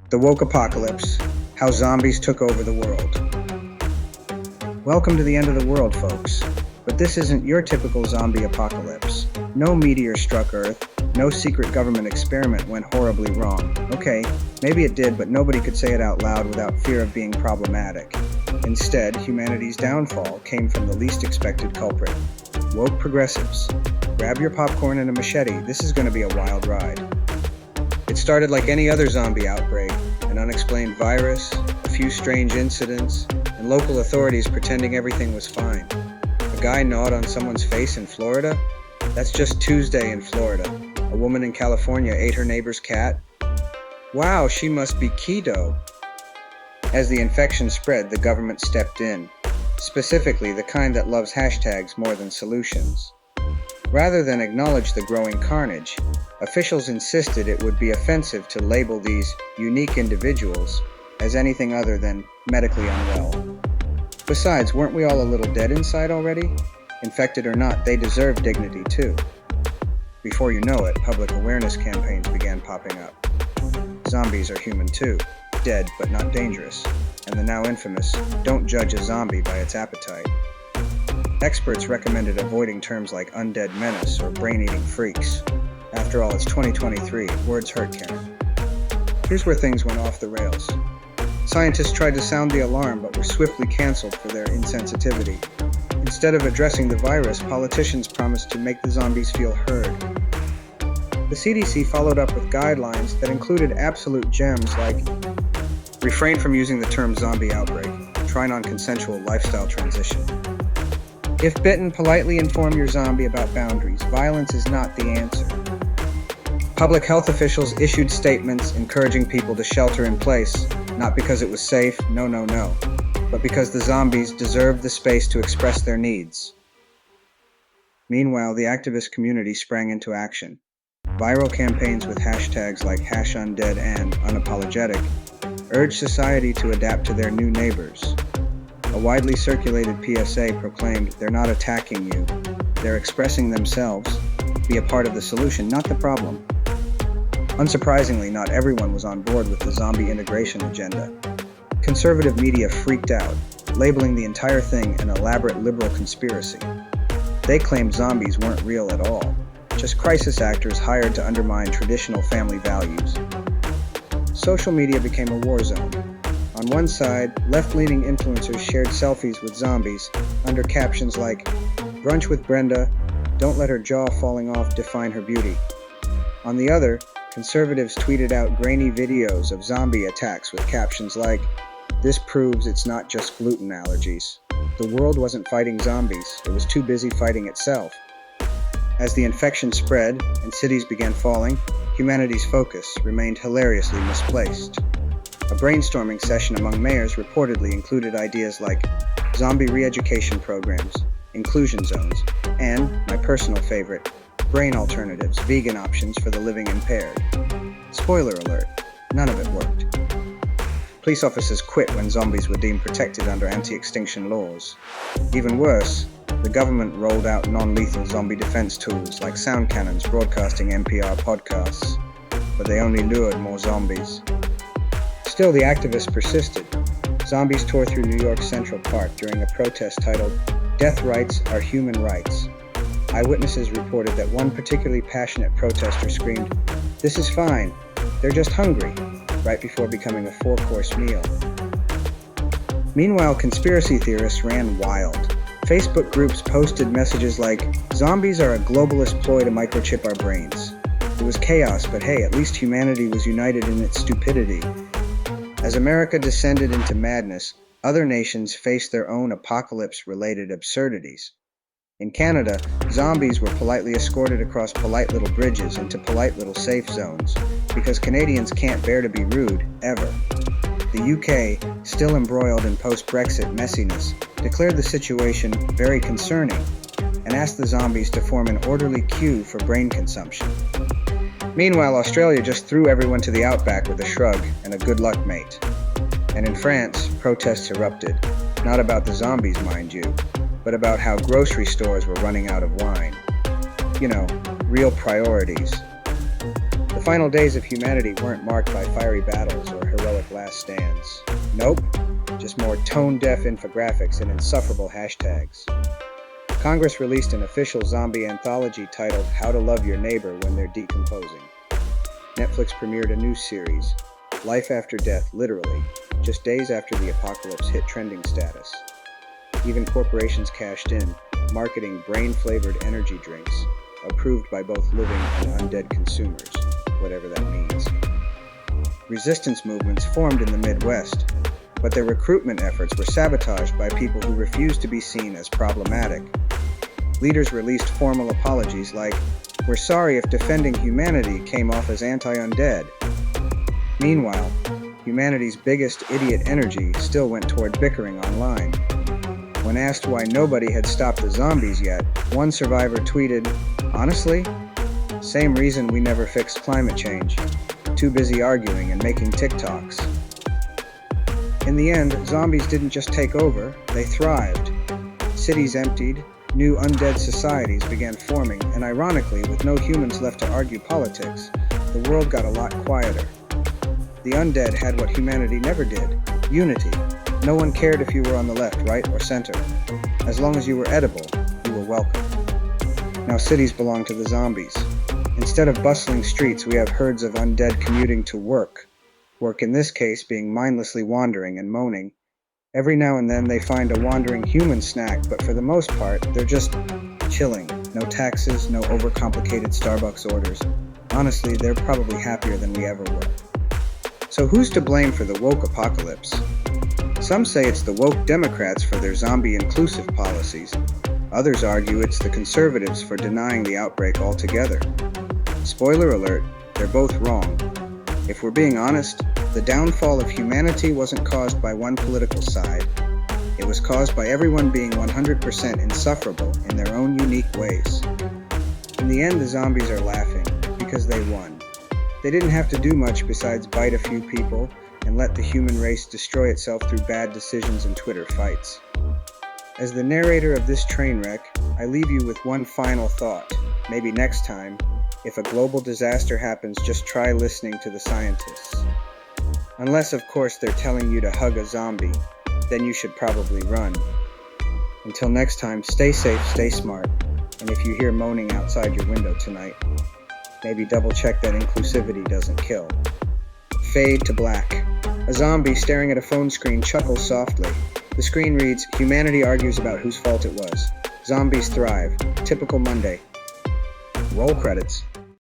The woke apocalypse, how zombies took over the world. Welcome to the end of the world, folks. But this isn't your typical zombie apocalypse. No meteor struck Earth, no secret government experiment went horribly wrong. Okay, maybe it did, but nobody could say it out loud without fear of being problematic. Instead, humanity's downfall came from the least expected culprit. Woke progressives. Grab your popcorn and a machete, this is going to be a wild ride. It started like any other zombie outbreak, an unexplained virus, a few strange incidents, and local authorities pretending everything was fine. A guy gnawed on someone's face in Florida? That's just Tuesday in Florida. A woman in California ate her neighbor's cat? Wow, she must be keto. As the infection spread, the government stepped in, specifically the kind that loves hashtags more than solutions. Rather than acknowledge the growing carnage, officials insisted it would be offensive to label these unique individuals as anything other than medically unwell. Besides, weren't we all a little dead inside already? Infected or not, they deserve dignity too. Before you know it, public awareness campaigns began popping up. Zombies are human too, dead but not dangerous, and the now infamous, don't judge a zombie by its appetite. Experts recommended avoiding terms like Undead Menace or brain-eating freaks. After all, it's 2023, words hurt, Karen. Here's where things went off the rails. Scientists tried to sound the alarm but were swiftly canceled for their insensitivity. Instead of addressing the virus, politicians promised to make the zombies feel heard. The CDC followed up with guidelines that included absolute gems like refrain from using the term zombie outbreak, try non-consensual lifestyle transition. If bitten, politely inform your zombie about boundaries. Violence is not the answer. Public health officials issued statements encouraging people to shelter in place, not because it was safe, no, but because the zombies deserved the space to express their needs. Meanwhile, the activist community sprang into action. Viral campaigns with hashtags like #undead and unapologetic urged society to adapt to their new neighbors. A widely circulated PSA proclaimed, "They're not attacking you. They're expressing themselves. Be a part of the solution, not the problem." Unsurprisingly, not everyone was on board with the zombie integration agenda. Conservative media freaked out, labeling the entire thing an elaborate liberal conspiracy. They claimed zombies weren't real at all, just crisis actors hired to undermine traditional family values. Social media became a war zone. On one side, left-leaning influencers shared selfies with zombies under captions like, "Brunch with Brenda, don't let her jaw falling off define her beauty." On the other, conservatives tweeted out grainy videos of zombie attacks with captions like, "This proves it's not just gluten allergies." The world wasn't fighting zombies, it was too busy fighting itself. As the infection spread and cities began falling, humanity's focus remained hilariously misplaced. A brainstorming session among mayors reportedly included ideas like zombie re-education programs, inclusion zones, and, my personal favorite, brain alternatives, vegan options for the living impaired. Spoiler alert, none of it worked. Police officers quit when zombies were deemed protected under anti-extinction laws. Even worse, the government rolled out non-lethal zombie defense tools like sound cannons broadcasting NPR podcasts, but they only lured more zombies. Still, the activists persisted. Zombies tore through New York's Central Park during a protest titled, "Death Rights Are Human Rights." Eyewitnesses reported that one particularly passionate protester screamed, "This is fine, they're just hungry," right before becoming a 4-course meal. Meanwhile, conspiracy theorists ran wild. Facebook groups posted messages like, "Zombies are a globalist ploy to microchip our brains." It was chaos, but hey, at least humanity was united in its stupidity. As America descended into madness, other nations faced their own apocalypse-related absurdities. In Canada, zombies were politely escorted across polite little bridges into polite little safe zones, because Canadians can't bear to be rude, ever. The UK, still embroiled in post-Brexit messiness, declared the situation very concerning, and asked the zombies to form an orderly queue for brain consumption. Meanwhile, Australia just threw everyone to the outback with a shrug and a good luck mate. And in France, protests erupted, not about the zombies, mind you, but about how grocery stores were running out of wine. You know, real priorities. The final days of humanity weren't marked by fiery battles or like last stands. Nope, just more tone-deaf infographics and insufferable hashtags. Congress released an official zombie anthology titled How to Love Your Neighbor When They're Decomposing. Netflix premiered a new series, Life After Death, literally, just days after the apocalypse hit trending status. Even corporations cashed in, marketing brain-flavored energy drinks, approved by both living and undead consumers, whatever that means. Resistance movements formed in the Midwest, but their recruitment efforts were sabotaged by people who refused to be seen as problematic. Leaders released formal apologies like, "We're sorry if defending humanity came off as anti-undead." Meanwhile, humanity's biggest idiot energy still went toward bickering online. When asked why nobody had stopped the zombies yet, one survivor tweeted, "Honestly, same reason we never fixed climate change. Too busy arguing and making TikToks." In the end, zombies didn't just take over, they thrived. Cities emptied, new undead societies began forming, and ironically, with no humans left to argue politics, the world got a lot quieter. The undead had what humanity never did, unity. No one cared if you were on the left, right, or center. As long as you were edible, you were welcome. Now cities belong to the zombies. Instead of bustling streets, we have herds of undead commuting to work. Work in this case being mindlessly wandering and moaning. Every now and then they find a wandering human snack, but for the most part, they're just chilling. No taxes, no overcomplicated Starbucks orders. Honestly, they're probably happier than we ever were. So who's to blame for the woke apocalypse? Some say it's the woke Democrats for their zombie-inclusive policies. Others argue it's the conservatives for denying the outbreak altogether. Spoiler alert, they're both wrong. If we're being honest, the downfall of humanity wasn't caused by one political side. It was caused by everyone being 100% insufferable in their own unique ways. In the end, the zombies are laughing because they won. They didn't have to do much besides bite a few people and let the human race destroy itself through bad decisions and Twitter fights. As the narrator of this train wreck, I leave you with one final thought. Maybe next time, if a global disaster happens, just try listening to the scientists. Unless, of course, they're telling you to hug a zombie, then you should probably run. Until next time, stay safe, stay smart, and if you hear moaning outside your window tonight, maybe double check that inclusivity doesn't kill. Fade to black. A zombie staring at a phone screen chuckles softly. The screen reads, "Humanity argues about whose fault it was. Zombies thrive. Typical Monday." Roll credits.